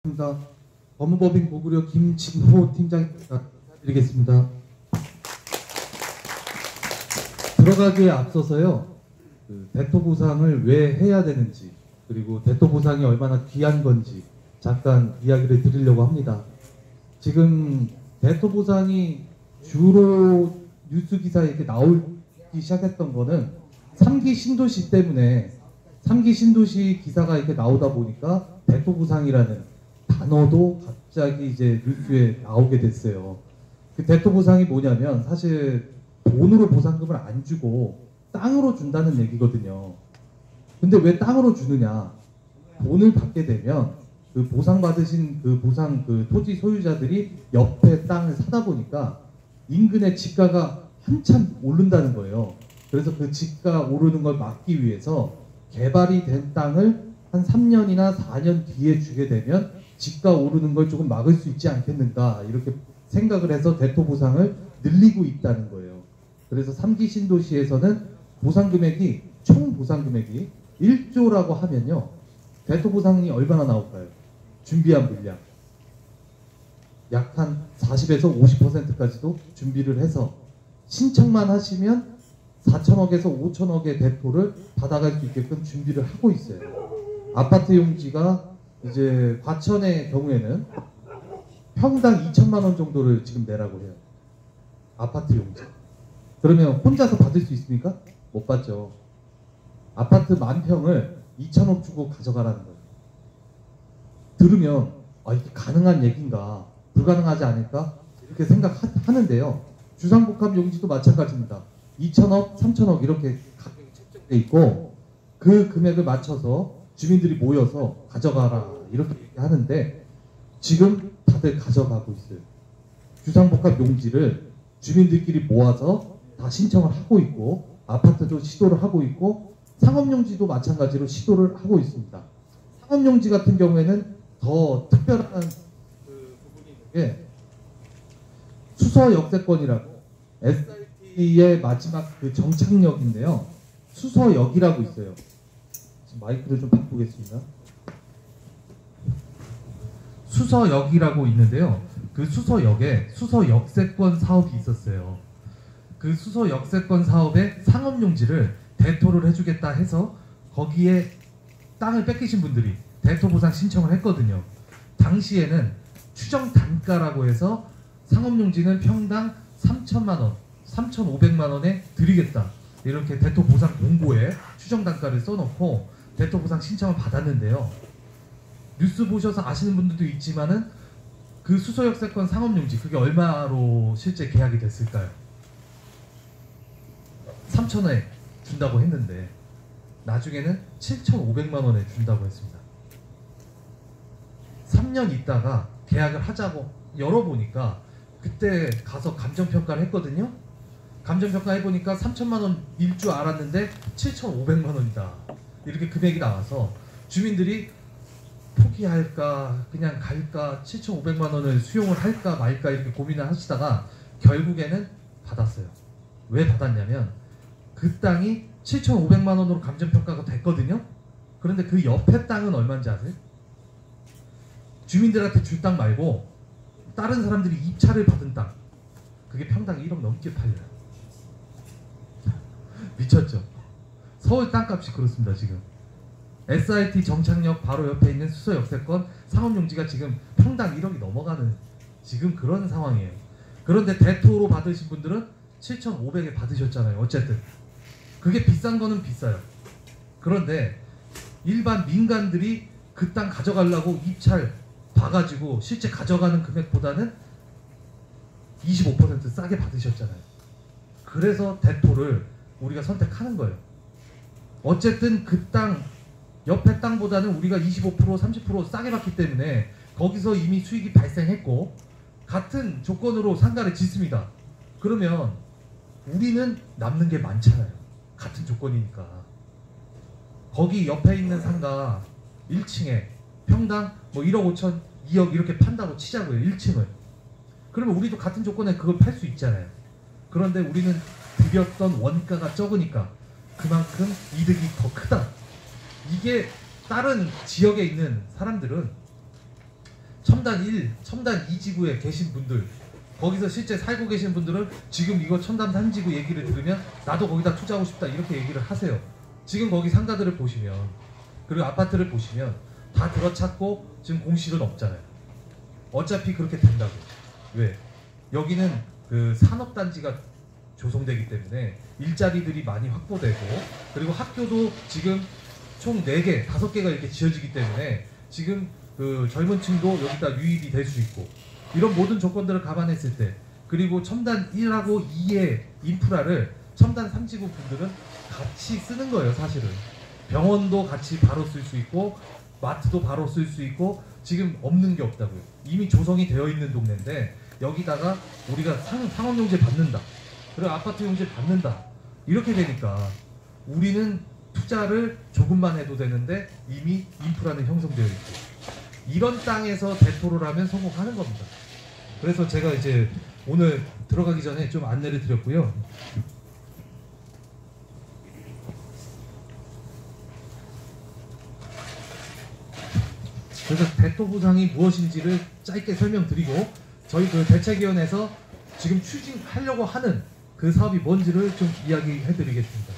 감사합니다. 법무법인 고구려 김진호 팀장입니다. 인사드리겠습니다. 들어가기에 앞서서요, 대토 보상을 왜 해야 되는지, 그리고 대토 보상이 얼마나 귀한 건지 잠깐 이야기를 드리려고 합니다. 지금 대토 보상이 주로 뉴스 기사에 이렇게 나오기 시작했던 거는 3기 신도시 때문에 3기 신도시 기사가 이렇게 나오다 보니까 대토 보상이라는 단어도 갑자기 이제 뉴스에 나오게 됐어요. 그 대토 보상이 뭐냐면 사실 돈으로 보상금을 안 주고 땅으로 준다는 얘기거든요. 근데 왜 땅으로 주느냐? 돈을 받게 되면 그 보상받으신 그 보상 그 토지 소유자들이 옆에 땅을 사다 보니까 인근의 집가가 한참 오른다는 거예요. 그래서 그 집가 오르는 걸 막기 위해서 개발이 된 땅을 한 3년이나 4년 뒤에 주게 되면 집가 오르는 걸 조금 막을 수 있지 않겠는가, 이렇게 생각을 해서 대토 보상을 늘리고 있다는 거예요. 그래서 3기 신도시에서는 보상 금액이, 총 보상 금액이 1조라고 하면요, 대토 보상이 얼마나 나올까요? 준비한 물량 약 한 40에서 50%까지도 준비를 해서 신청만 하시면 4천억에서 5천억의 대토를 받아갈 수 있게끔 준비를 하고 있어요. 아파트 용지가 이제 과천의 경우에는 평당 2천만 원 정도를 지금 내라고 해요. 아파트 용지. 그러면 혼자서 받을 수 있습니까? 못 받죠. 아파트 만평을 2천억 주고 가져가라는 거예요. 들으면 이게 가능한 얘기인가, 불가능하지 않을까, 이렇게 생각하는데요. 주상복합 용지도 마찬가지입니다. 2천억, 3천억 이렇게 가격이 책정돼 있고 그 금액을 맞춰서 주민들이 모여서 가져가라 이렇게 하는데 지금 다들 가져가고 있어요. 주상복합 용지를 주민들끼리 모아서 다 신청을 하고 있고, 아파트도 시도를 하고 있고, 상업용지도 마찬가지로 시도를 하고 있습니다. 상업용지 같은 경우에는 더 특별한 그 부분이 있는 게 수서 역세권이라고 SIT의 마지막 그 정착역인데요. 수서역이라고 있어요. 마이크를 좀 바꾸겠습니다. 수서역이라고 있는데요. 그 수서역에 수서역세권 사업이 있었어요. 그 수서역세권 사업에 상업용지를 대토를 해주겠다 해서 거기에 땅을 뺏기신 분들이 대토 보상 신청을 했거든요. 당시에는 추정 단가라고 해서 상업용지는 평당 3천만 원, 3,500만 원에 드리겠다, 이렇게 대토 보상 공고에 추정 단가를 써놓고 대토 보상 신청을 받았는데요. 뉴스 보셔서 아시는 분들도 있지만은 그 수서역세권 상업용지 그게 얼마로 실제 계약이 됐을까요? 3천원에 준다고 했는데 나중에는 7,500만 원에 준다고 했습니다. 3년 있다가 계약을 하자고 열어보니까 그때 가서 감정평가를 했거든요. 감정평가 해보니까 3천만 원일 줄 알았는데 7,500만 원이다. 이렇게 금액이 나와서 주민들이 포기할까 그냥 갈까, 7,500만 원을 수용을 할까 말까 이렇게 고민을 하시다가 결국에는 받았어요. 왜 받았냐면 그 땅이 7,500만 원으로 감정평가가 됐거든요. 그런데 그 옆에 땅은 얼마인지 아세요? 주민들한테 줄 땅 말고 다른 사람들이 입찰을 받은 땅, 그게 평당 1억 넘게 팔려요. 미쳤죠? 서울 땅값이 그렇습니다. 지금 SIT 정착역 바로 옆에 있는 수서역세권 상업용지가 지금 평당 1억이 넘어가는 지금 그런 상황이에요. 그런데 대토로 받으신 분들은 7,500에 받으셨잖아요. 어쨌든 그게 비싼 거는 비싸요. 그런데 일반 민간들이 그 땅 가져가려고 입찰 봐가지고 실제 가져가는 금액보다는 25% 싸게 받으셨잖아요. 그래서 대토를 우리가 선택하는 거예요. 어쨌든 그 땅 옆에 땅보다는 우리가 25% 30% 싸게 받기 때문에 거기서 이미 수익이 발생했고 같은 조건으로 상가를 짓습니다. 그러면 우리는 남는 게 많잖아요. 같은 조건이니까. 거기 옆에 있는 상가 1층에 평당 뭐 1억 5천, 2억 이렇게 판다고 치자고요. 1층을. 그러면 우리도 같은 조건에 그걸 팔 수 있잖아요. 그런데 우리는 들였던 원가가 적으니까 그만큼 이득이 더 크다. 이게 다른 지역에 있는 사람들은 첨단 1, 첨단 2지구에 계신 분들, 거기서 실제 살고 계신 분들은 지금 이거 첨단 3지구 얘기를 들으면 나도 거기다 투자하고 싶다 이렇게 얘기를 하세요. 지금 거기 상가들을 보시면, 그리고 아파트를 보시면 다 들어찼고 지금 공실은 없잖아요. 어차피 그렇게 된다고. 왜? 여기는 그 산업단지가 조성되기 때문에 일자리들이 많이 확보되고, 그리고 학교도 지금 총 4개, 5개가 이렇게 지어지기 때문에 지금 그 젊은 층도 여기다 유입이 될 수 있고, 이런 모든 조건들을 감안했을 때, 그리고 첨단 1하고 2의 인프라를 첨단 3지구 분들은 같이 쓰는 거예요. 사실은 병원도 같이 바로 쓸 수 있고 마트도 바로 쓸 수 있고, 지금 없는 게 없다고요. 이미 조성이 되어 있는 동네인데 여기다가 우리가 상업용지 받는다, 그리고 아파트 용지 받는다, 이렇게 되니까 우리는 투자를 조금만 해도 되는데 이미 인프라는 형성되어 있고, 이런 땅에서 대토를 하면 성공하는 겁니다. 그래서 제가 이제 오늘 들어가기 전에 좀 안내를 드렸고요. 그래서 대토 보상이 무엇인지를 짧게 설명드리고, 저희 그 대책위원회에서 지금 추진하려고 하는 그 사업이 뭔지를 좀 이야기해드리겠습니다.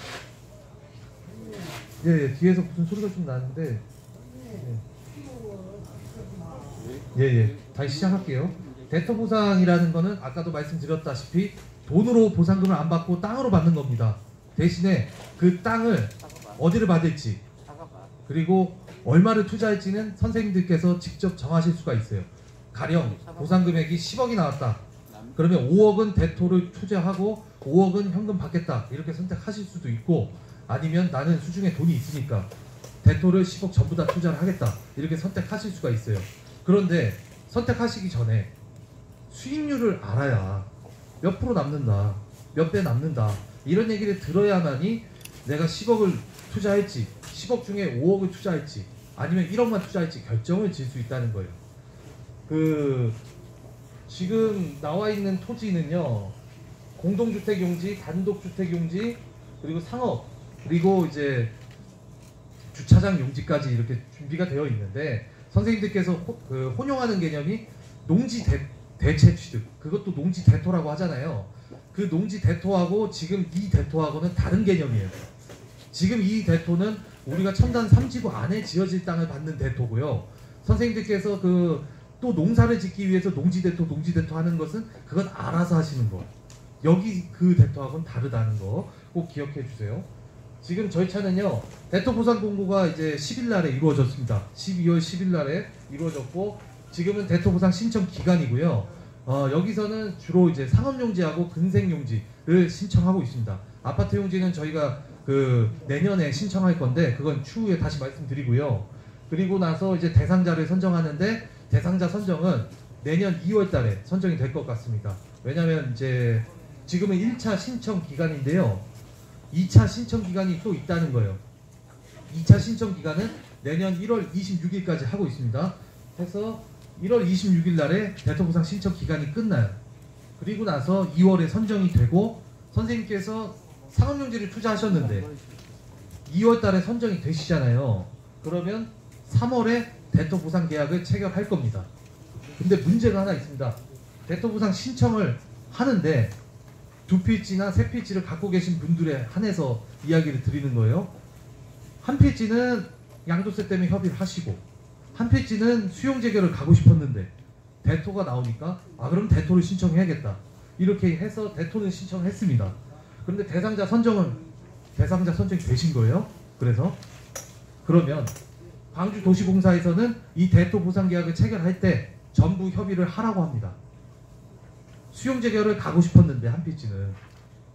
예, 뒤에서 무슨 소리가 좀 나는데, 다시 시작할게요. 대토 보상이라는 거는 아까도 말씀드렸다시피 돈으로 보상금을 안 받고 땅으로 받는 겁니다. 대신에 그 땅을 어디를 받을지, 그리고 얼마를 투자할지는 선생님들께서 직접 정하실 수가 있어요. 가령 보상 금액이 10억이 나왔다. 그러면 5억은 대토를 투자하고 5억은 현금 받겠다, 이렇게 선택하실 수도 있고, 아니면 나는 수중에 돈이 있으니까 대토를 10억 전부 다 투자를 하겠다, 이렇게 선택하실 수가 있어요. 그런데 선택하시기 전에 수익률을 알아야 몇 프로 남는다, 몇 배 남는다, 이런 얘기를 들어야만이 내가 10억을 투자할지, 10억 중에 5억을 투자할지, 아니면 1억만 투자할지 결정을 지을 수 있다는 거예요. 그 지금 나와 있는 토지는요, 공동주택용지, 단독주택용지, 그리고 상업, 그리고 이제 주차장 용지까지 이렇게 준비가 되어 있는데, 선생님들께서 혼용하는 개념이 농지 대체 취득, 그것도 농지 대토라고 하잖아요. 그 농지 대토하고 지금 이 대토하고는 다른 개념이에요. 지금 이 대토는 우리가 첨단 3지구 안에 지어질 땅을 받는 대토고요. 선생님들께서 또 농사를 짓기 위해서 농지 대토 하는 것은 그건 알아서 하시는 거. 여기 그 대토하고는 다르다는 거 꼭 기억해 주세요. 지금 저희 차는요, 대토 보상 공고가 이제 10일 날에 이루어졌습니다. 12월 10일 날에 이루어졌고, 지금은 대토 보상 신청 기간이고요. 여기서는 주로 이제 상업용지하고 근생용지를 신청하고 있습니다. 아파트 용지는 저희가 내년에 신청할 건데 그건 추후에 다시 말씀드리고요. 그리고 나서 이제 대상자를 선정하는데, 대상자 선정은 내년 2월 달에 선정이 될 것 같습니다. 왜냐면 이제 지금은 1차 신청 기간인데요, 2차 신청 기간이 또 있다는 거예요. 2차 신청 기간은 내년 1월 26일까지 하고 있습니다. 해서 1월 26일 날에 대토보상 신청 기간이 끝나요. 그리고 나서 2월에 선정이 되고, 선생님께서 상업용지를 투자하셨는데 2월 달에 선정이 되시잖아요. 그러면 3월에 대토보상 계약을 체결할 겁니다. 근데 문제가 하나 있습니다. 대토보상 신청을 하는데 2필지나 3필지를 갖고 계신 분들에 한해서 이야기를 드리는 거예요. 한 필지는 양도세 때문에 협의를 하시고, 한 필지는 수용재결을 가고 싶었는데 대토가 나오니까 그럼 대토를 신청해야겠다, 이렇게 해서 대토는 신청했습니다. 그런데 대상자 선정이 되신 거예요. 그러면 광주도시공사에서는 이 대토 보상 계약을 체결할 때 전부 협의를 하라고 합니다. 수용재결을 가고 싶었는데 한 필지는,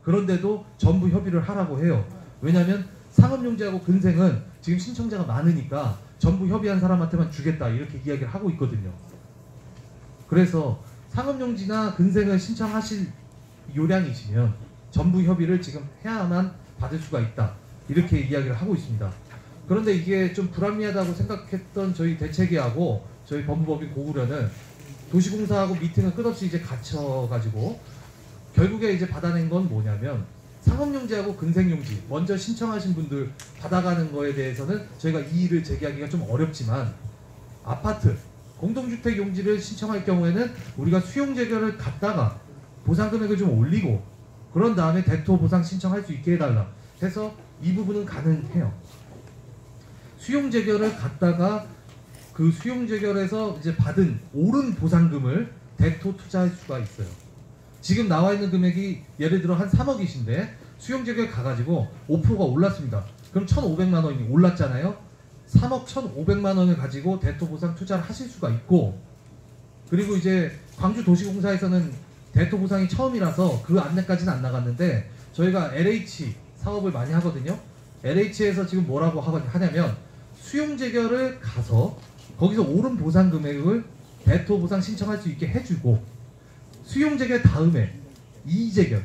그런데도 전부 협의를 하라고 해요. 왜냐하면 상업용지하고 근생은 지금 신청자가 많으니까 전부 협의한 사람한테만 주겠다, 이렇게 이야기를 하고 있거든요. 그래서 상업용지나 근생을 신청하실 요량이시면 전부 협의를 지금 해야만 받을 수가 있다, 이렇게 이야기를 하고 있습니다. 그런데 이게 좀 불합리하다고 생각했던 저희 대책위하고 저희 법무법인 고구려는 도시공사하고 미팅을 끝없이 이제 갇혀가지고 결국에 이제 받아낸 건 뭐냐면, 상업용지하고 근생용지 먼저 신청하신 분들 받아가는 거에 대해서는 저희가 이의를 제기하기가 좀 어렵지만, 아파트, 공동주택 용지를 신청할 경우에는 우리가 수용재결을 갖다가 보상금액을 좀 올리고 그런 다음에 대토 보상 신청할 수 있게 해달라 해서 이 부분은 가능해요. 수용재결을 갖다가 그 수용재결에서 이제 받은 오른 보상금을 대토 투자할 수가 있어요. 지금 나와 있는 금액이 예를 들어 한 3억이신데 수용재결 가가지고 5%가 올랐습니다. 그럼 1,500만 원이 올랐잖아요. 3억 1,500만 원을 가지고 대토 보상 투자를 하실 수가 있고, 그리고 이제 광주도시공사에서는 대토 보상이 처음이라서 그 안내까지는 안 나갔는데 저희가 LH 사업을 많이 하거든요. LH에서 지금 뭐라고 하냐면 수용재결을 가서 거기서 오른 보상 금액을 대토 보상 신청할 수 있게 해주고, 수용재결 다음에 이의재결,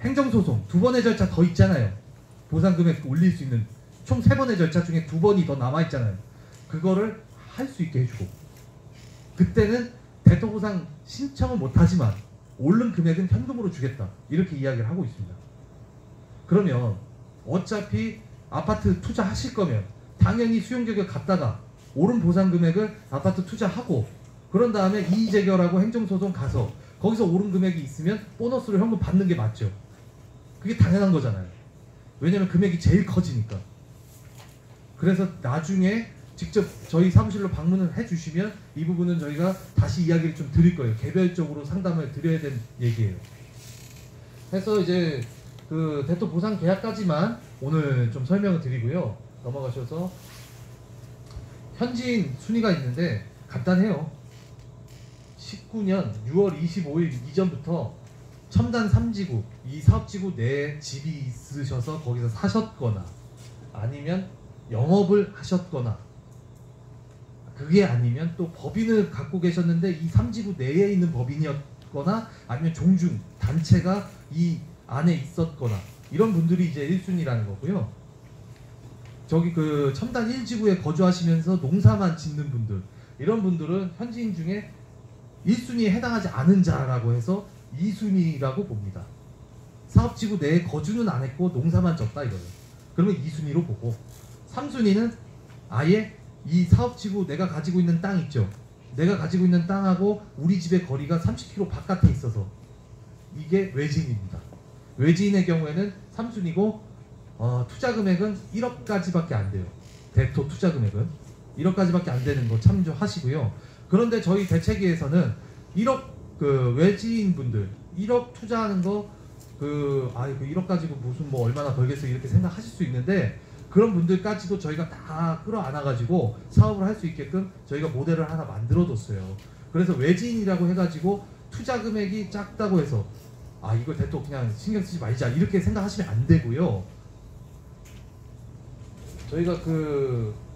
행정소송 2번의 절차 더 있잖아요. 보상 금액 올릴 수 있는 총 3번의 절차 중에 2번이 더 남아있잖아요. 그거를 할 수 있게 해주고, 그때는 대토 보상 신청은 못하지만 오른 금액은 현금으로 주겠다 이렇게 이야기를 하고 있습니다. 그러면 어차피 아파트 투자하실 거면 당연히 수용재결 갔다가 오른 보상 금액을 아파트 투자하고 그런 다음에 이의재결하고 행정소송 가서 거기서 오른 금액이 있으면 보너스로 현금 받는 게 맞죠. 그게 당연한 거잖아요. 왜냐면 금액이 제일 커지니까. 그래서 나중에 직접 저희 사무실로 방문을 해주시면 이 부분은 저희가 다시 이야기를 좀 드릴 거예요. 개별적으로 상담을 드려야 되는 얘기예요. 그래서 이제 그 대토 보상 계약까지만 오늘 좀 설명을 드리고요. 넘어가셔서 현지인 순위가 있는데 간단해요. 19년 6월 25일 이전부터 첨단 3지구, 이 사업지구 내에 집이 있으셔서 거기서 사셨거나 아니면 영업을 하셨거나, 그게 아니면 또 법인을 갖고 계셨는데 이 3지구 내에 있는 법인이었거나 아니면 종중, 단체가 이 안에 있었거나 이런 분들이 이제 1순위라는 거고요. 저기 그 첨단 1지구에 거주하시면서 농사만 짓는 분들, 이런 분들은 현지인 중에 1순위에 해당하지 않은 자라고 해서 2순위라고 봅니다. 사업지구 내에 거주는 안 했고 농사만 졌다 이거예요. 그러면 2순위로 보고, 3순위는 아예 이 사업지구 내가 가지고 있는 땅 있죠. 내가 가지고 있는 땅하고 우리 집의 거리가 30km 바깥에 있어서 이게 외지인입니다. 외지인의 경우에는 3순위고 투자 금액은 1억까지밖에 안 돼요. 대토 투자 금액은 1억까지밖에 안 되는 거 참조하시고요. 그런데 저희 대책위에서는 1억 그 외지인 분들 1억 투자하는 거 그 1억 가지고 무슨 뭐 얼마나 벌겠어 이렇게 생각하실 수 있는데, 그런 분들까지도 저희가 다 끌어안아가지고 사업을 할 수 있게끔 저희가 모델을 하나 만들어뒀어요. 그래서 외지인이라고 해가지고 투자 금액이 작다고 해서 이걸 대토 그냥 신경 쓰지 말자 이렇게 생각하시면 안 되고요. 저희가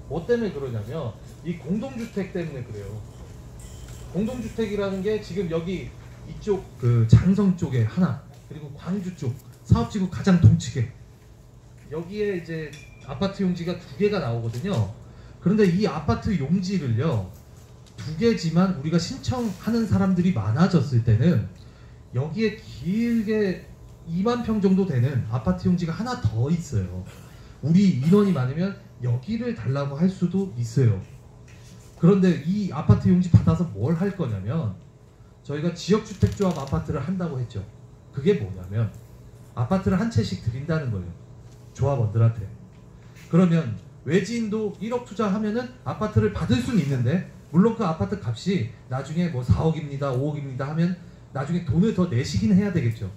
뭐 때문에 그러냐면 이 공동주택 때문에 그래요. 공동주택이라는 게 지금 여기 이쪽 그 장성 쪽에 하나, 그리고 광주 쪽 사업지구 가장 동측에 여기에 이제 아파트 용지가 2개가 나오거든요. 그런데 이 아파트 용지를요 2개지만 우리가 신청하는 사람들이 많아졌을 때는 여기에 길게 2만 평 정도 되는 아파트 용지가 하나 더 있어요. 우리 인원이 많으면 여기를 달라고 할 수도 있어요. 그런데 이 아파트 용지 받아서 뭘 할 거냐면 저희가 지역주택조합 아파트를 한다고 했죠. 그게 뭐냐면 아파트를 한 채씩 드린다는 거예요. 조합원들한테. 그러면 외지인도 1억 투자하면은 아파트를 받을 수는 있는데, 물론 그 아파트 값이 나중에 뭐 4억입니다 5억입니다 하면 나중에 돈을 더 내시긴 해야 되겠죠.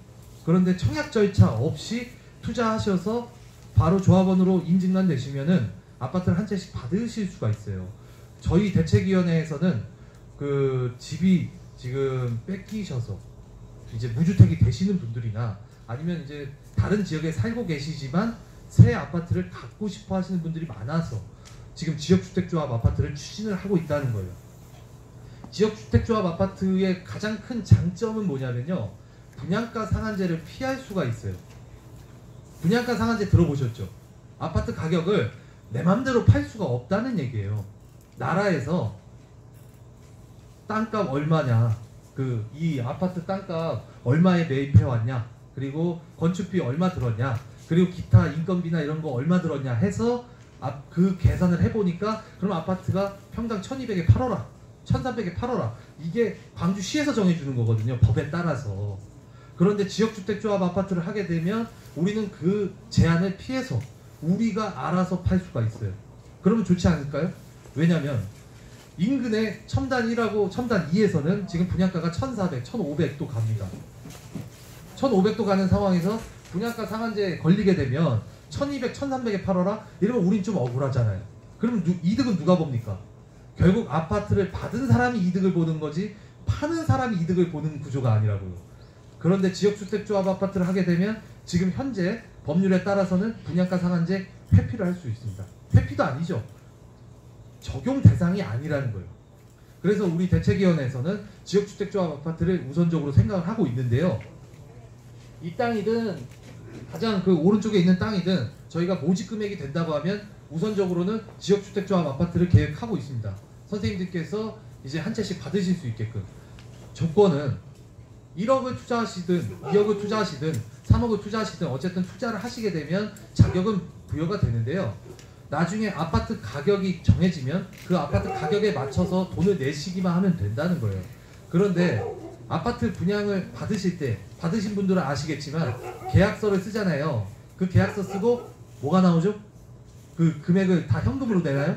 그런데 청약 절차 없이 투자하셔서 바로 조합원으로 인증만 되시면은 아파트를 한 채씩 받으실 수가 있어요. 저희 대책위원회에서는 그 집이 지금 뺏기셔서 이제 무주택이 되시는 분들이나 아니면 이제 다른 지역에 살고 계시지만 새 아파트를 갖고 싶어 하시는 분들이 많아서 지금 지역주택조합 아파트를 추진을 하고 있다는 거예요. 지역주택조합 아파트의 가장 큰 장점은 뭐냐면요, 분양가 상한제를 피할 수가 있어요. 분양가 상한제 들어보셨죠? 아파트 가격을 내 맘대로 팔 수가 없다는 얘기예요. 나라에서 땅값 얼마냐, 이 아파트 땅값 얼마에 매입해 왔냐, 그리고 건축비 얼마 들었냐, 그리고 기타 인건비나 이런 거 얼마 들었냐 해서 그 계산을 해보니까 그럼 아파트가 평당 1200에 팔아라 1300에 팔아라. 이게 광주시에서 정해주는 거거든요. 법에 따라서. 그런데 지역주택조합 아파트를 하게 되면 우리는 그 제한을 피해서 우리가 알아서 팔 수가 있어요. 그러면 좋지 않을까요? 왜냐면 인근에 첨단 1하고 첨단 2에서는 지금 분양가가 1400, 1500도 갑니다. 1500도 가는 상황에서 분양가 상한제에 걸리게 되면 1200, 1300에 팔아라? 이러면 우린 좀 억울하잖아요. 그럼 이득은 누가 봅니까? 결국 아파트를 받은 사람이 이득을 보는 거지 파는 사람이 이득을 보는 구조가 아니라고요. 그런데 지역주택조합 아파트를 하게 되면 지금 현재 법률에 따라서는 분양가 상한제 회피를 할 수 있습니다. 회피도 아니죠. 적용 대상이 아니라는 거예요. 그래서 우리 대책위원회에서는 지역주택조합 아파트를 우선적으로 생각을 하고 있는데요. 이 땅이든 가장 그 오른쪽에 있는 땅이든 저희가 모집 금액이 된다고 하면 우선적으로는 지역주택조합 아파트를 계획하고 있습니다. 선생님들께서 이제 한 채씩 받으실 수 있게끔. 조건은 1억을 투자하시든 2억을 투자하시든 3억을 투자하시든 어쨌든 투자를 하시게 되면 자격은 부여가 되는데요. 나중에 아파트 가격이 정해지면 그 아파트 가격에 맞춰서 돈을 내시기만 하면 된다는 거예요. 그런데 아파트 분양을 받으실 때 받으신 분들은 아시겠지만 계약서를 쓰잖아요. 그 계약서 쓰고 뭐가 나오죠? 그 금액을 다 현금으로 내나요?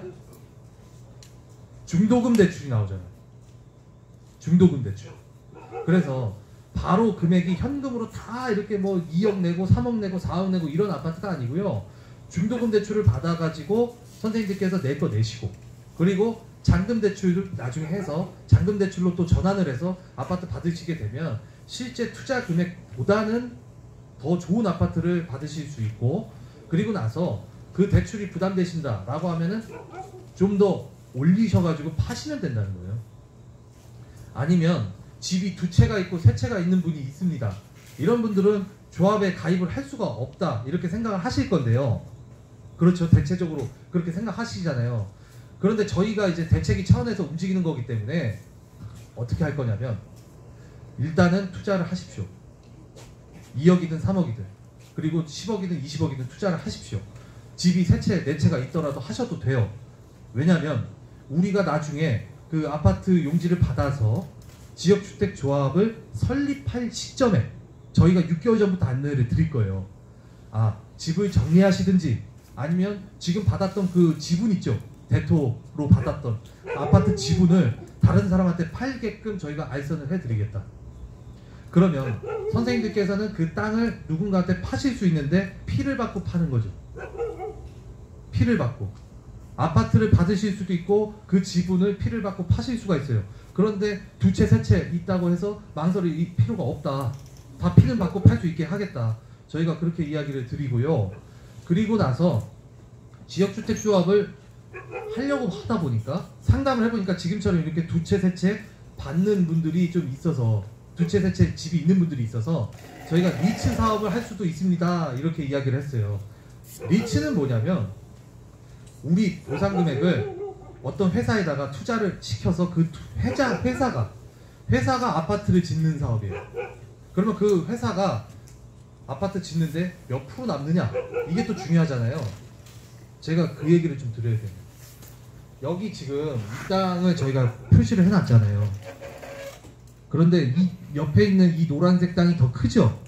중도금 대출이 나오잖아요. 중도금 대출. 그래서 바로 금액이 현금으로 다 이렇게 뭐 2억 내고 3억 내고 4억 내고 이런 아파트가 아니고요. 중도금 대출을 받아가지고 선생님들께서 낼 거 내시고, 그리고 잔금 대출을 나중에 해서 잔금 대출로 또 전환을 해서 아파트 받으시게 되면 실제 투자 금액보다는 더 좋은 아파트를 받으실 수 있고, 그리고 나서 그 대출이 부담되신다 라고 하면은 좀 더 올리셔가지고 파시면 된다는 거예요. 아니면 집이 2채가 있고 3채가 있는 분이 있습니다. 이런 분들은 조합에 가입을 할 수가 없다 이렇게 생각을 하실 건데요. 그렇죠. 대체적으로 그렇게 생각하시잖아요. 그런데 저희가 이제 대책위 차원에서 움직이는 거기 때문에 어떻게 할 거냐면 일단은 투자를 하십시오. 2억이든 3억이든 그리고 10억이든 20억이든 투자를 하십시오. 집이 3채, 4채가 있더라도 하셔도 돼요. 왜냐하면 우리가 나중에 그 아파트 용지를 받아서 지역주택조합을 설립할 시점에 저희가 6개월 전부터 안내를 드릴 거예요. 아, 집을 정리하시든지 아니면 지금 받았던 그 지분 있죠? 대토로 받았던 아파트 지분을 다른 사람한테 팔게끔 저희가 알선을 해드리겠다. 그러면 선생님들께서는 그 땅을 누군가한테 파실 수 있는데 피를 받고 파는 거죠. 피를 받고 아파트를 받으실 수도 있고 그 지분을 피를 받고 파실 수가 있어요. 그런데 2채, 3채 있다고 해서 망설일 필요가 없다. 다 피는 받고 팔 수 있게 하겠다. 저희가 그렇게 이야기를 드리고요. 그리고 나서 지역주택조합을 하려고 하다 보니까 상담을 해보니까 지금처럼 이렇게 2채, 3채 받는 분들이 좀 있어서 2채, 3채 집이 있는 분들이 있어서 저희가 리츠 사업을 할 수도 있습니다. 이렇게 이야기를 했어요. 리츠는 뭐냐면 우리 보상금액을 어떤 회사에다가 투자를 시켜서 그 회사가 아파트를 짓는 사업이에요. 그러면 그 회사가 아파트 짓는데 몇 프로 남느냐 이게 또 중요하잖아요. 제가 그 얘기를 좀 드려야 돼요. 여기 지금 이 땅을 저희가 표시를 해놨잖아요. 그런데 이 옆에 있는 이 노란색 땅이 더 크죠?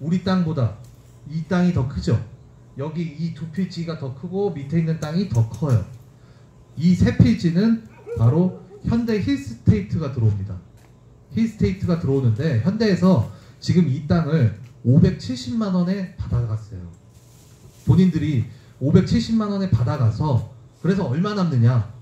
우리 땅보다 이 땅이 더 크죠? 여기 이 2필지가 더 크고 밑에 있는 땅이 더 커요. 이 3필지는 바로 현대 힐스테이트가 들어옵니다. 힐스테이트가 들어오는데 현대에서 지금 이 땅을 570만원에 받아갔어요. 본인들이 570만원에 받아가서 그래서 얼마 남느냐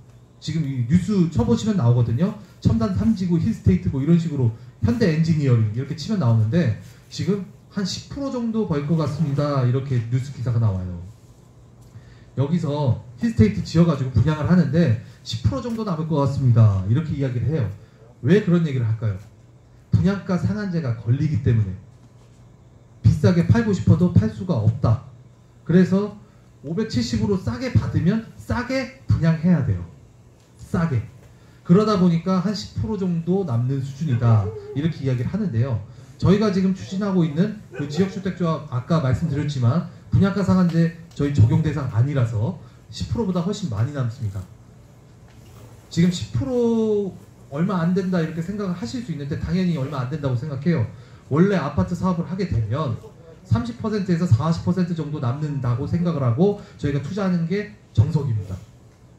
지금 이 뉴스 쳐보시면 나오거든요. 첨단 3지구 힐스테이트고 이런 식으로 현대 엔지니어링 이렇게 치면 나오는데 지금 한 10% 정도 벌 것 같습니다. 이렇게 뉴스 기사가 나와요. 여기서 힐스테이트 지어가지고 분양을 하는데 10% 정도 남을 것 같습니다. 이렇게 이야기를 해요. 왜 그런 얘기를 할까요? 분양가 상한제가 걸리기 때문에 비싸게 팔고 싶어도 팔 수가 없다. 그래서 570으로 싸게 받으면 싸게 분양해야 돼요. 싸게. 그러다 보니까 한 10% 정도 남는 수준이다. 이렇게 이야기를 하는데요. 저희가 지금 추진하고 있는 그 지역주택조합 아까 말씀드렸지만 분양가 상한제 저희 적용 대상 아니라서 10%보다 훨씬 많이 남습니다. 지금 10% 얼마 안 된다 이렇게 생각을 하실 수 있는데 당연히 얼마 안 된다고 생각해요. 원래 아파트 사업을 하게 되면 30%에서 40% 정도 남는다고 생각을 하고 저희가 투자하는 게 정석입니다.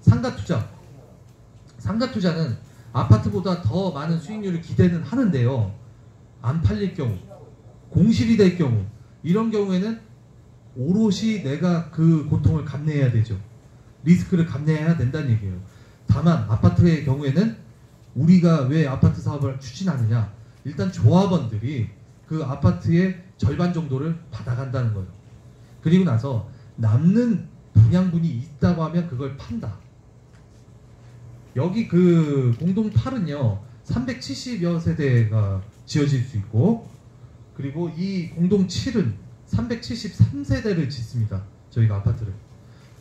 상가 투자는 아파트보다 더 많은 수익률을 기대는 하는데요. 안 팔릴 경우, 공실이 될 경우, 이런 경우에는 오롯이 내가 그 고통을 감내해야 되죠. 리스크를 감내해야 된다는 얘기예요. 다만 아파트의 경우에는 우리가 왜 아파트 사업을 추진하느냐, 일단 조합원들이 그 아파트의 절반 정도를 받아간다는 거예요. 그리고 나서 남는 분양분이 있다고 하면 그걸 판다. 여기 그 공동 8은요 370여 세대가 지어질 수 있고, 그리고 이 공동 7은 373세대를 짓습니다. 저희가 아파트를.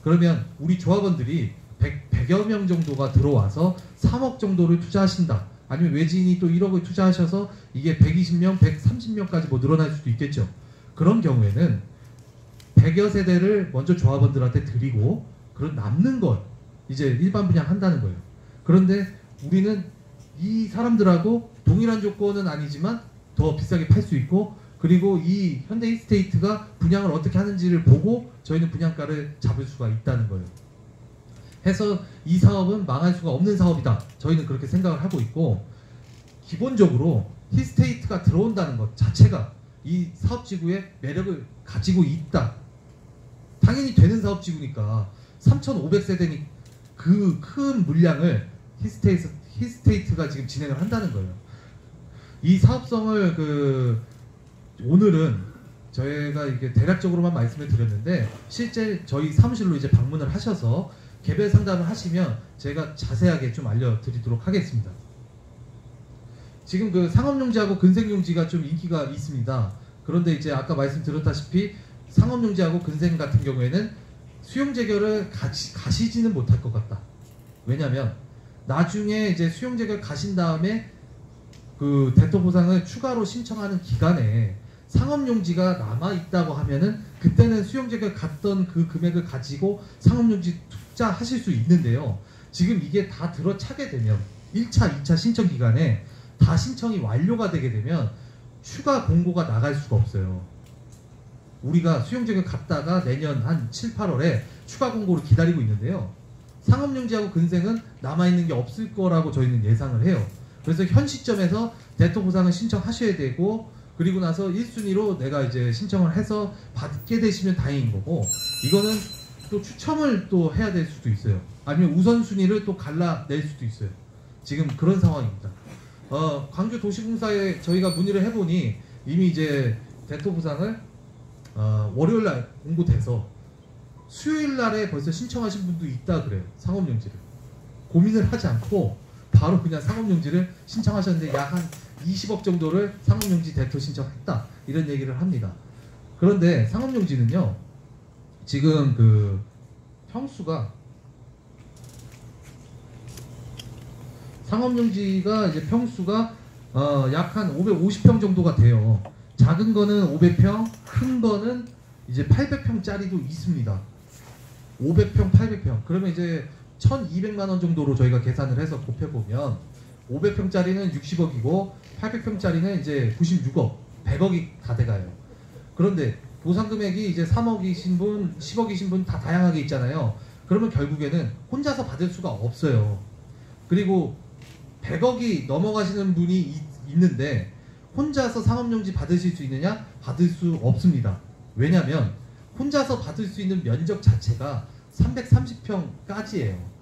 그러면 우리 조합원들이 100여 명 정도가 들어와서 3억 정도를 투자하신다. 아니면 외지인이 또 1억을 투자하셔서 이게 120명, 130명까지 뭐 늘어날 수도 있겠죠. 그런 경우에는 100여 세대를 먼저 조합원들한테 드리고, 그런 남는 것 이제 일반 분양한다는 거예요. 그런데 우리는 이 사람들하고 동일한 조건은 아니지만 더 비싸게 팔 수 있고, 그리고 이 현대이스테이트가 분양을 어떻게 하는지를 보고 저희는 분양가를 잡을 수가 있다는 거예요. 해서 이 사업은 망할 수가 없는 사업이다. 저희는 그렇게 생각을 하고 있고, 기본적으로 히스테이트가 들어온다는 것 자체가 이 사업지구의 매력을 가지고 있다. 당연히 되는 사업지구니까 3,500세대니 그 큰 물량을 히스테이트가 지금 진행을 한다는 거예요. 이 사업성을 오늘은 저희가 이게 대략적으로만 말씀을 드렸는데, 실제 저희 사무실로 이제 방문을 하셔서 개별 상담을 하시면 제가 자세하게 좀 알려드리도록 하겠습니다. 지금 그 상업용지하고 근생용지가 좀 인기가 있습니다. 그런데 이제 아까 말씀드렸다시피 상업용지하고 근생 같은 경우에는 수용재결을 가시지는 못할 것 같다. 왜냐면 나중에 이제 수용재결 가신 다음에 그 대토보상을 추가로 신청하는 기간에 상업용지가 남아있다고 하면은 그때는 수용재결 갔던 그 금액을 가지고 상업용지 투자하실 수 있는데요. 지금 이게 다 들어차게 되면 1차, 2차 신청 기간에 다 신청이 완료가 되게 되면 추가 공고가 나갈 수가 없어요. 우리가 수용재결 갔다가 내년 한 7, 8월에 추가 공고를 기다리고 있는데요. 상업용지하고 근생은 남아있는 게 없을 거라고 저희는 예상을 해요. 그래서 현 시점에서 대토보상을 신청하셔야 되고, 그리고 나서 1순위로 내가 이제 신청을 해서 받게 되시면 다행인 거고, 이거는 또 추첨을 또 해야 될 수도 있어요. 아니면 우선순위를 또 갈라낼 수도 있어요. 지금 그런 상황입니다. 광주 도시공사에 저희가 문의를 해보니 이미 이제 대토보상을 월요일날 공고돼서 수요일날에 벌써 신청하신 분도 있다 그래요. 상업용지를 고민을 하지 않고 바로 그냥 상업용지를 신청하셨는데 약 한 20억 정도를 상업용지 대토 신청했다, 이런 얘기를 합니다. 그런데 상업용지는요 지금 그 상업용지가 이제 평수가 약 한 550평 정도가 돼요. 작은 거는 500평, 큰 거는 이제 800평짜리도 있습니다. 500평, 800평. 그러면 이제 1,200만 원 정도로 저희가 계산을 해서 곱해보면 500평짜리는 60억이고 800평짜리는 이제 96억, 100억이 다 돼가요. 그런데 보상 금액이 이제 3억이신 분, 10억이신 분 다 다양하게 있잖아요. 그러면 결국에는 혼자서 받을 수가 없어요. 그리고 100억이 넘어가시는 분이 있는데 혼자서 상업용지 받으실 수 있느냐? 받을 수 없습니다. 왜냐면 혼자서 받을 수 있는 면적 자체가 330평까지예요.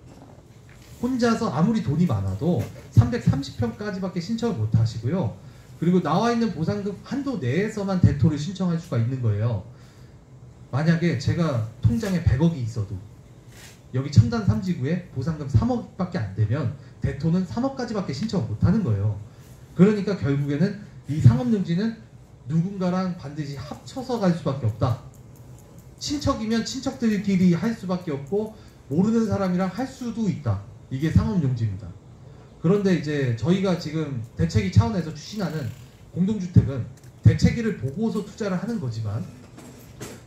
혼자서 아무리 돈이 많아도 330평까지밖에 신청을 못 하시고요. 그리고 나와 있는 보상금 한도 내에서만 대토를 신청할 수가 있는 거예요. 만약에 제가 통장에 100억이 있어도 여기 첨단 3지구에 보상금 3억밖에 안 되면 대토는 3억까지밖에 신청을 못 하는 거예요. 그러니까 결국에는 이 상업용지는 누군가랑 반드시 합쳐서 갈 수밖에 없다. 친척이면 친척들끼리 할 수밖에 없고 모르는 사람이랑 할 수도 있다. 이게 상업용지입니다. 그런데 이제 저희가 지금 대책위 차원에서 추진하는 공동주택은 대책위를 보고서 투자를 하는 거지만,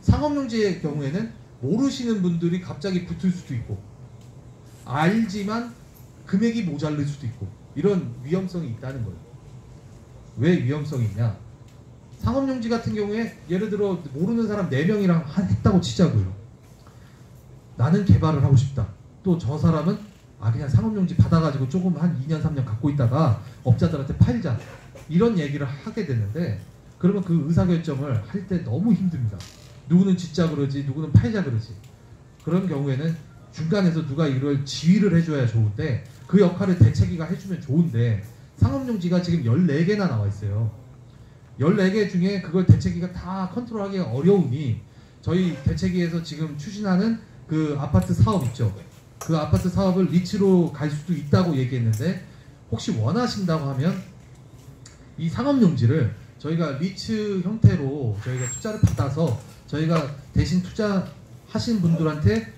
상업용지의 경우에는 모르시는 분들이 갑자기 붙을 수도 있고, 알지만 금액이 모자랄 수도 있고 이런 위험성이 있다는 거예요. 왜 위험성이 있냐? 상업용지 같은 경우에 예를 들어 모르는 사람 4명이랑 했다고 치자고요. 나는 개발을 하고 싶다. 또 저 사람은 그냥 상업용지 받아가지고 조금 한 2년 3년 갖고 있다가 업자들한테 팔자. 이런 얘기를 하게 되는데 그러면 그 의사결정을 할 때 너무 힘듭니다. 누구는 짓자 그러지 누구는 팔자 그러지. 그런 경우에는 중간에서 누가 이걸 지휘를 해줘야 좋은데 그 역할을 대책위가 해주면 좋은데 상업용지가 지금 14개나 나와 있어요. 14개 중에 그걸 대책위가 다 컨트롤하기가 어려우니 저희 대책위에서 지금 추진하는 그 아파트 사업 있죠. 그 아파트 사업을 리츠로 갈 수도 있다고 얘기했는데 혹시 원하신다고 하면 이 상업용지를 저희가 리츠 형태로 저희가 투자를 받아서 저희가 대신 투자하신 분들한테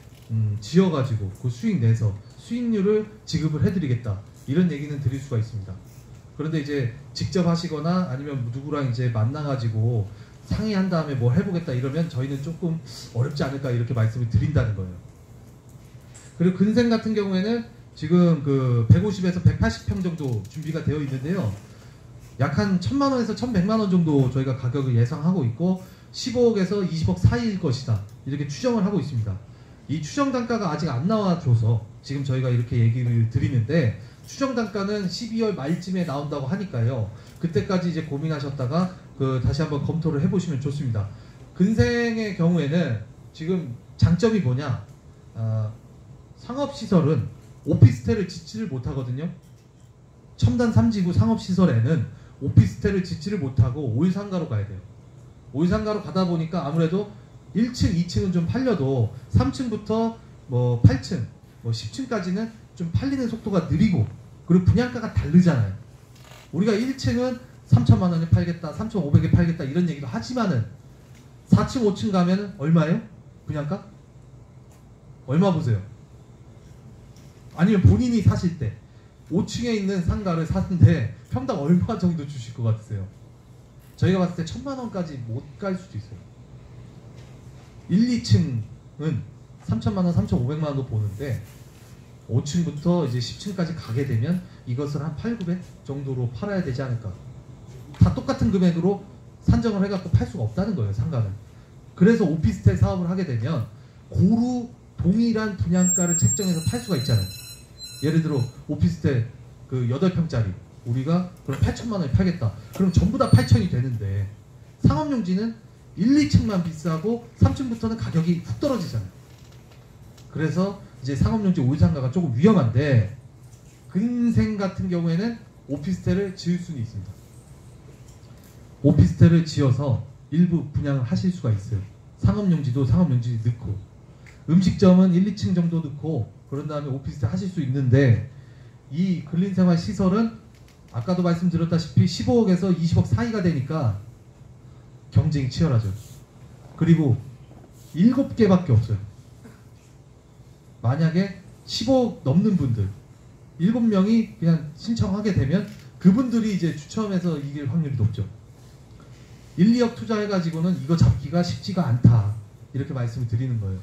지어가지고 그 수익 내서 수익률을 지급을 해드리겠다 이런 얘기는 드릴 수가 있습니다. 그런데 이제 직접 하시거나 아니면 누구랑 이제 만나가지고 상의한 다음에 뭐 해보겠다 이러면 저희는 조금 어렵지 않을까 이렇게 말씀을 드린다는 거예요. 그리고 근생 같은 경우에는 지금 그 150에서 180평 정도 준비가 되어 있는데요. 약 한 1000만원에서 1100만원 정도 저희가 가격을 예상하고 있고 15억에서 20억 사이일 것이다 이렇게 추정을 하고 있습니다. 이 추정 단가가 아직 안 나와줘서 지금 저희가 이렇게 얘기를 드리는데 추정 단가는 12월 말쯤에 나온다고 하니까요. 그때까지 이제 고민하셨다가 다시 한번 검토를 해보시면 좋습니다. 근생의 경우에는 지금 장점이 뭐냐? 상업시설은 오피스텔을 짓지를 못하거든요. 첨단 3지구 상업시설에는 오피스텔을 짓지를 못하고 오일상가로 가야 돼요. 오일상가로 가다 보니까 아무래도 1층, 2층은 좀 팔려도 3층부터 뭐 8층, 뭐 10층까지는 좀 팔리는 속도가 느리고 그리고 분양가가 다르잖아요. 우리가 1층은 3천만원에 팔겠다, 3,500에 팔겠다 이런 얘기도 하지만은 4층, 5층 가면 얼마예요? 분양가? 얼마 보세요? 아니면 본인이 사실 때 5층에 있는 상가를 샀는데 평당 얼마 정도 주실 것 같으세요? 저희가 봤을 때 1000만원까지 못 갈 수도 있어요. 1, 2층은 3천만원, 3,500만원도 보는데 5층부터 이제 10층까지 가게 되면 이것을 한 8, 900 정도로 팔아야 되지 않을까. 다 똑같은 금액으로 산정을 해갖고 팔 수가 없다는 거예요, 상가는. 그래서 오피스텔 사업을 하게 되면 고루 동일한 분양가를 책정해서 팔 수가 있잖아요. 예를 들어 오피스텔 그 8평짜리 우리가 그럼 8천만원에 팔겠다. 그럼 전부 다 8천이 되는데 상업용지는 1, 2층만 비싸고 3층부터는 가격이 훅 떨어지잖아요. 그래서 이제 상업용지 오일상가가 조금 위험한데 근생 같은 경우에는 오피스텔을 지을 수는 있습니다. 오피스텔을 지어서 일부 분양을 하실 수가 있어요. 상업용지도 상업용지 넣고 음식점은 1, 2층 정도 넣고 그런 다음에 오피스텔 하실 수 있는데 이 근린생활 시설은 아까도 말씀드렸다시피 15억에서 20억 사이가 되니까 경쟁이 치열하죠. 그리고 7개밖에 없어요. 만약에 15억 넘는 분들 7명이 그냥 신청하게 되면 그분들이 이제 추첨해서 이길 확률이 높죠. 1, 2억 투자해가지고는 이거 잡기가 쉽지가 않다 이렇게 말씀을 드리는 거예요.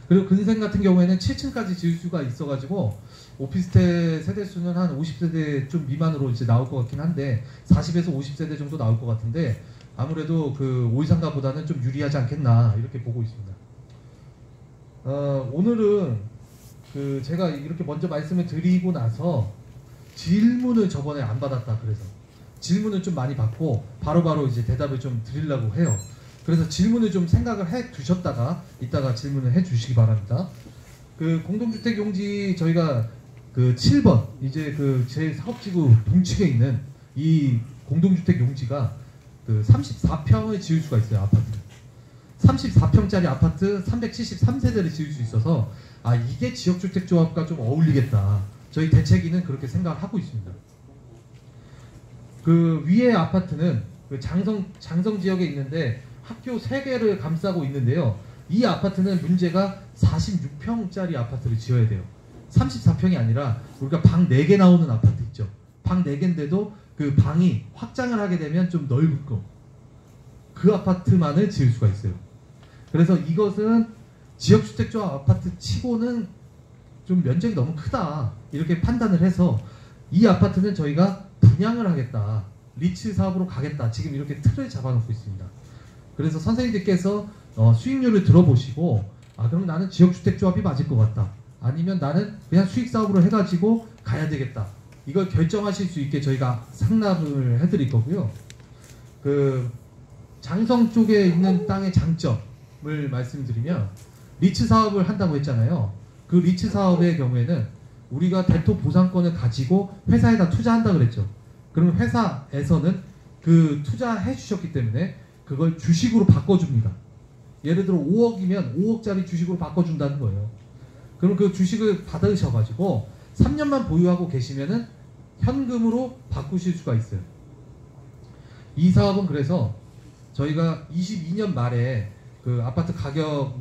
그리고 근생 같은 경우에는 7층까지 지을 수가 있어가지고 오피스텔 세대수는 한 50세대 좀 미만으로 이제 나올 것 같긴 한데 40에서 50세대 정도 나올 것 같은데 아무래도 그 오일상가보다는 좀 유리하지 않겠나 이렇게 보고 있습니다. 오늘은 그 제가 이렇게 먼저 말씀을 드리고 나서 질문을 저번에 안 받았다 그래서 질문을 좀 많이 받고 바로바로 이제 대답을 좀 드리려고 해요. 그래서 질문을 좀 생각을 해 두셨다가 이따가 질문을 해 주시기 바랍니다. 그 공동주택 용지 저희가 그 7번 이제 그 제 사업지구 동측에 있는 이 공동주택 용지가 그 34평을 지을 수가 있어요. 아파트를 34평짜리 아파트 373세대를 지을 수 있어서 이게 지역주택조합과 좀 어울리겠다. 저희 대책위는 그렇게 생각을 하고 있습니다. 그 위에 아파트는 그 장성 지역에 있는데 학교 3개를 감싸고 있는데요. 이 아파트는 문제가 46평짜리 아파트를 지어야 돼요. 34평이 아니라 우리가 방 4개 나오는 아파트 있죠. 방 4개인데도 그 방이 확장을 하게 되면 좀 넓고 그 아파트만을 지을 수가 있어요. 그래서 이것은 지역주택조합 아파트 치고는 좀 면적이 너무 크다 이렇게 판단을 해서 이 아파트는 저희가 분양을 하겠다, 리츠 사업으로 가겠다, 지금 이렇게 틀을 잡아놓고 있습니다. 그래서 선생님들께서 수익률을 들어보시고 그럼 나는 지역주택조합이 맞을 것 같다, 아니면 나는 그냥 수익사업으로 해가지고 가야 되겠다, 이걸 결정하실 수 있게 저희가 상납을 해드릴 거고요. 그 장성 쪽에 있는 땅의 장점을 말씀드리면, 리츠 사업을 한다고 했잖아요. 그 리츠 사업의 경우에는 우리가 대토 보상권을 가지고 회사에다 투자한다 그랬죠. 그러면 회사에서는 그 투자해 주셨기 때문에 그걸 주식으로 바꿔줍니다. 예를 들어 5억이면 5억짜리 주식으로 바꿔준다는 거예요. 그럼 그 주식을 받으셔가지고 3년만 보유하고 계시면은 현금으로 바꾸실 수가 있어요. 이 사업은 그래서 저희가 22년 말에 그 아파트 가격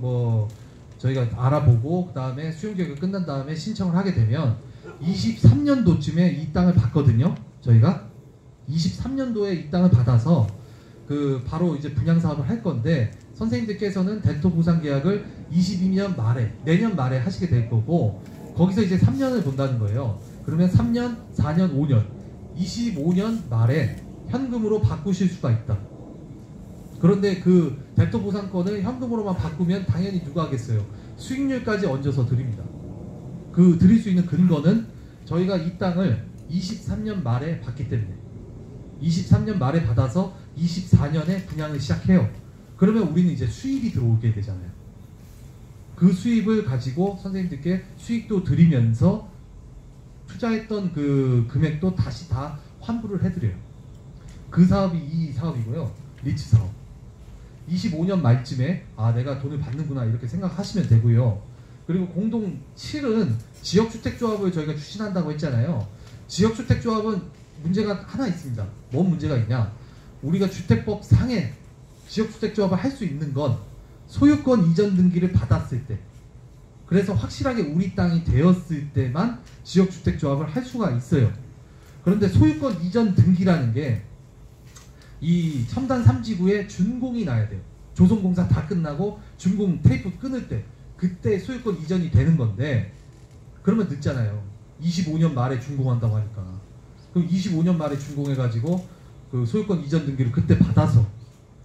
저희가 알아보고 그 다음에 수용계획이 끝난 다음에 신청을 하게 되면 23년도쯤에 이 땅을 받거든요. 저희가 23년도에 이 땅을 받아서 그 바로 이제 분양 사업을 할 건데, 선생님들께서는 대토 보상 계약을 22년 말에, 내년 말에 하시게 될 거고, 거기서 이제 3년을 본다는 거예요. 그러면 3년, 4년, 5년, 25년 말에 현금으로 바꾸실 수가 있다. 그런데 그 대토 보상권을 현금으로만 바꾸면 당연히 누가 하겠어요? 수익률까지 얹어서 드립니다. 그 드릴 수 있는 근거는 저희가 이 땅을 23년 말에 받기 때문에, 23년 말에 받아서 24년에 분양을 시작해요. 그러면 우리는 이제 수입이 들어오게 되잖아요. 그 수입을 가지고 선생님들께 수익도 드리면서 투자했던 그 금액도 다시 다 환불을 해드려요. 그 사업이 이 사업이고요. 리츠 사업. 25년 말쯤에 내가 돈을 받는구나 이렇게 생각하시면 되고요. 그리고 공동 7은 지역주택조합을 저희가 추진한다고 했잖아요. 지역주택조합은 문제가 하나 있습니다. 뭔 문제가 있냐? 우리가 주택법 상에 지역주택조합을 할 수 있는 건 소유권 이전 등기를 받았을 때, 그래서 확실하게 우리 땅이 되었을 때만 지역주택조합을 할 수가 있어요. 그런데 소유권 이전 등기라는 게 이 첨단 3지구에 준공이 나야 돼요. 조성공사 다 끝나고 준공 테이프 끊을 때, 그때 소유권 이전이 되는 건데, 그러면 늦잖아요. 25년 말에 준공한다고 하니까. 그럼 25년 말에 준공해가지고 그 소유권 이전 등기를 그때 받아서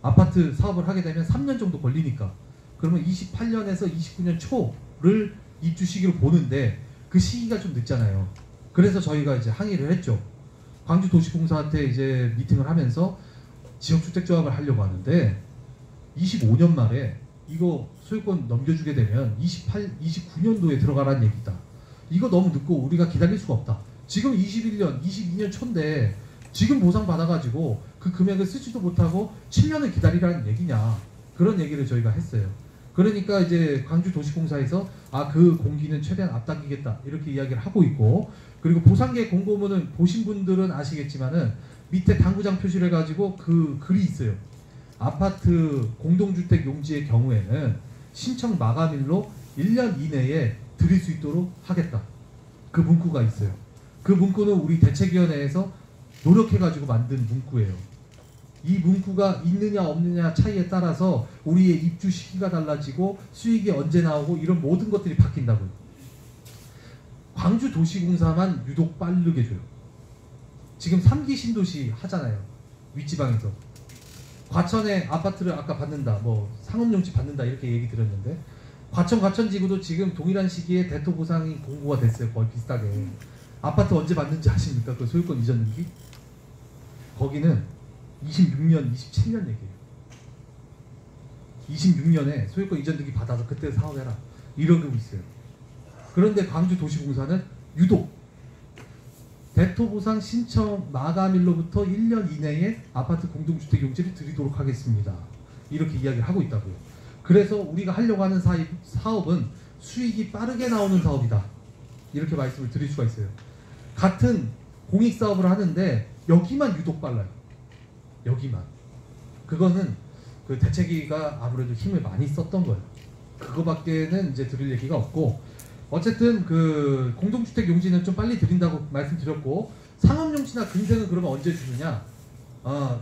아파트 사업을 하게 되면 3년 정도 걸리니까, 그러면 28년에서 29년 초를 입주 시기로 보는데 그 시기가 좀 늦잖아요. 그래서 저희가 이제 항의를 했죠. 광주도시공사한테 이제 미팅을 하면서 지역주택조합을 하려고 하는데 25년 말에 이거 소유권 넘겨주게 되면 29년도에 들어가라는 얘기다. 이거 너무 늦고 우리가 기다릴 수가 없다. 지금 21년, 22년 초인데 지금 보상받아가지고 그 금액을 쓰지도 못하고 7년을 기다리라는 얘기냐, 그런 얘기를 저희가 했어요. 그러니까 이제 광주도시공사에서 그 공기는 최대한 앞당기겠다 이렇게 이야기를 하고 있고, 그리고 보상계획 공고문은 보신 분들은 아시겠지만은 밑에 당구장 표시를 해가지고 그 글이 있어요. 아파트 공동주택 용지의 경우에는 신청 마감일로 1년 이내에 드릴 수 있도록 하겠다. 그 문구가 있어요. 그 문구는 우리 대책위원회에서 노력해가지고 만든 문구예요. 이 문구가 있느냐 없느냐 차이에 따라서 우리의 입주 시기가 달라지고 수익이 언제 나오고 이런 모든 것들이 바뀐다고요. 광주도시공사만 유독 빠르게 줘요. 지금 3기 신도시 하잖아요. 윗지방에서. 과천에 아파트를 아까 받는다, 상업용지 받는다 이렇게 얘기 드렸는데, 과천지구도 지금 동일한 시기에 대토 보상이 공고가 됐어요. 거의 비슷하게. 아파트 언제 받는지 아십니까? 그 소유권 이전 등기? 거기는 26년, 27년 얘기예요. 26년에 소유권 이전 등기 받아서 그때 사업해라 이러고 있어요. 그런데 광주도시공사는 유독 대토보상 신청 마감일로부터 1년 이내에 아파트 공동주택 용지를 드리도록 하겠습니다. 이렇게 이야기를 하고 있다고요. 그래서 우리가 하려고 하는 사업은 수익이 빠르게 나오는 사업이다. 이렇게 말씀을 드릴 수가 있어요. 같은 공익사업을 하는데 여기만 유독 빨라요. 여기만. 그거는 그 대책위가 아무래도 힘을 많이 썼던 거예요. 그거밖에는 이제 드릴 얘기가 없고, 어쨌든 그 공동주택 용지는 좀 빨리 드린다고 말씀드렸고, 상업용지나 근생은 그러면 언제 주느냐?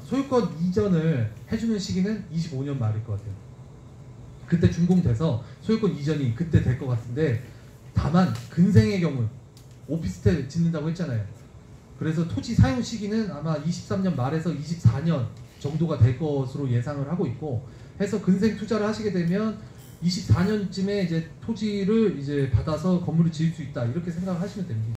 소유권 이전을 해주는 시기는 25년 말일 것 같아요. 그때 준공돼서 소유권 이전이 그때 될 것 같은데, 다만 근생의 경우 오피스텔 짓는다고 했잖아요. 그래서 토지 사용 시기는 아마 23년 말에서 24년 정도가 될 것으로 예상을 하고 있고, 해서 근생 투자를 하시게 되면 24년쯤에 이제 토지를 이제 받아서 건물을 지을 수 있다, 이렇게 생각하시면 됩니다.